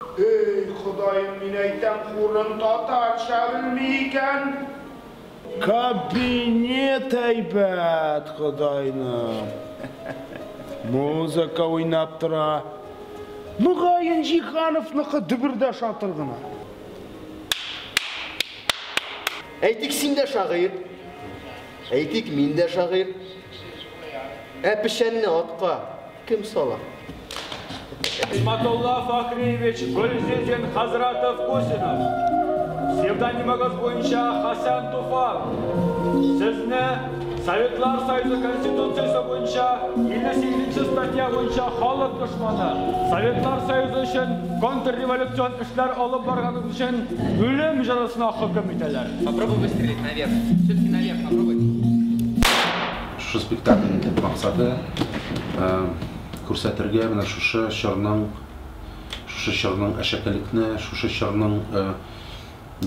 Ey Xudayım, men aytam xurun tatar şabilmeyken. Kabinet aybat Xudayım. Muzika oynap tura. Mugayın Jixanovniki dibirde şatırgına. Aytik sen de şagir. Aytik men de şagir. Epişenni atqa kim sala? Ismatullah Fakriyevich Gulzizin Hazratov Kusinov. Pseudoniminiz bo'yicha Hasan Tufan. Sizni Sovetlar Soyuzi Konstitutsiyasi bo'yicha 58-statya bo'yicha xalq dushmani, Sovetlar Soyuzi uchun kontrrevolyutsion ishlar olib borganingiz uchun o'lim jazosini hukm etadilar. Попробуй выстрелить наверх. Все-таки наверх попробуй. Şu spektaklning maqsadi ko'rsatirga mana shu shirning ashakalikni, shu shirning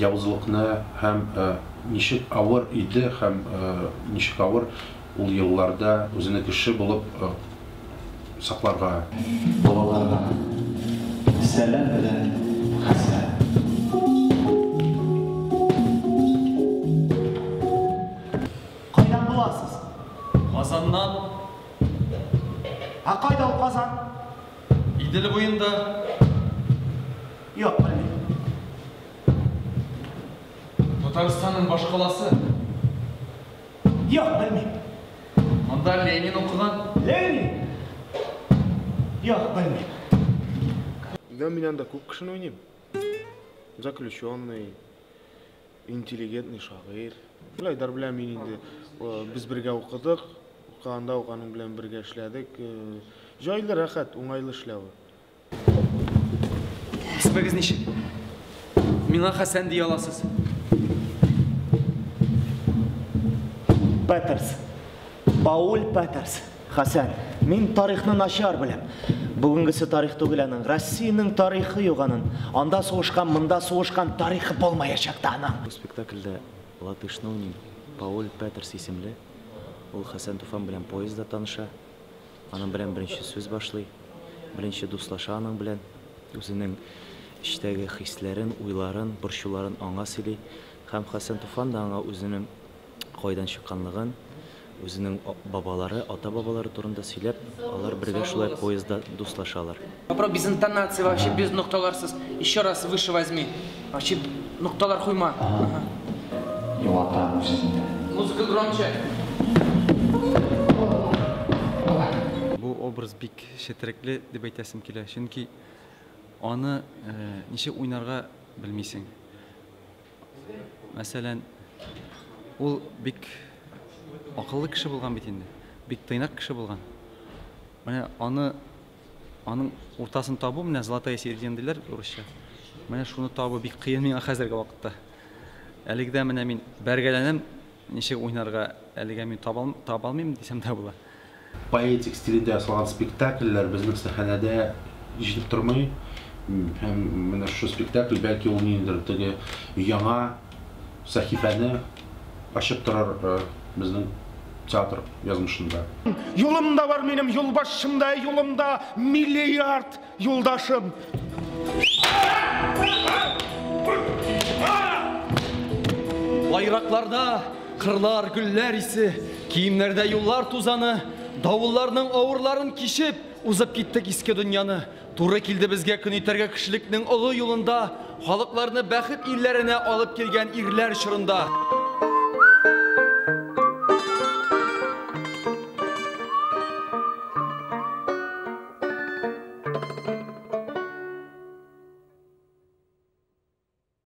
yovuzlikni ham nishik avır edi, ham nishik avır ul yıllarda o'zini kishi bo'lib saqlarga. Babalarga selam bilen Hasan. Qaydan bulasız? Kazandan Ha qayda o Kazan? İdil boyunda Yok bilmiyorum. Tataristan'ın baş kalası. Yok bilmiyorum. Anda Lenin okugan. Lenin? Yok bilmiyorum. Да, мен анда көп кішін ойнайм. Заключенный, интеллигентный шағир. Бұлайдар білән мен енді біз бірге оқыдық. Оқығанда оқаның білән бірге ішләдік. Жайлы рахат, оңайлы ішләуі. İsminiz nişik? Mina Hasan diye alasız. Петерс. Пауль Петерс. Хасан, мен тарихны нашар білем. Бүгінгісі тарих түгіленің, Россияның тарихы yoğanın. Анда соғышқан, мында соғышқан тарихы болмаяшақты ана. Bu spektaklda Latышны ойнайм. Пауль Петерс исемле. Ул Хасан Туфан белән поездда таныша. Аның белән беренче сүз башлый. Беренче дуслаша аның белән. Үзенең эчтәге хисләрен, уйларын, борчуларын аңа сөйли. Һәм Хасан Туфан да аңа үзенең кайдан чыкканлыгын, өзінің бабалары, ата-бабалары турында сөйләп, алар бергә шулай поездда дуслашалар. Попробуй без интонации, вообще без нукталарсыз. Еще раз выше возьми. Вообще нукталар хуйма. Ага. Юлатам üzerinde. Музыка громче. Bu obraz bik şetreklе дип әйтәсем килә. Чөнки аны ничек уйнарга белмисең. Мәсәлән, ул бик акыллы кеше булган бит инде. Бик тыйнак кеше булган. Менә аның уртасын табу, менә золотая середина диләр урысча. Менә шуны табу бик кыен миңа хәзерге вакытта. Әлегедә менә мин бәргәләнәм, ничек уйнарга әлегә мин таба алмыйм дисәм дә була. Поэтик стилінде ясалған спектакльләр безнең сәхнәдә җитеп тормый. Һәм менә шу спектакль бәлки ул ниндидер теге яңа сәхифәне ачып торар безнең театр язмышында. Yolumda var benim yolbaşımda, yolumda milyard yoldaşım. Bayraklarda kırlar, güller isi, kiyimlerde yollar tuzanı, davullarның авырларын кишеп, узып киттек иске дөньяны. Туры килде безгә көн итәргә кешелекнең олы юлында, халыкларны бәхет илләренә алып килгән ирләр чорында.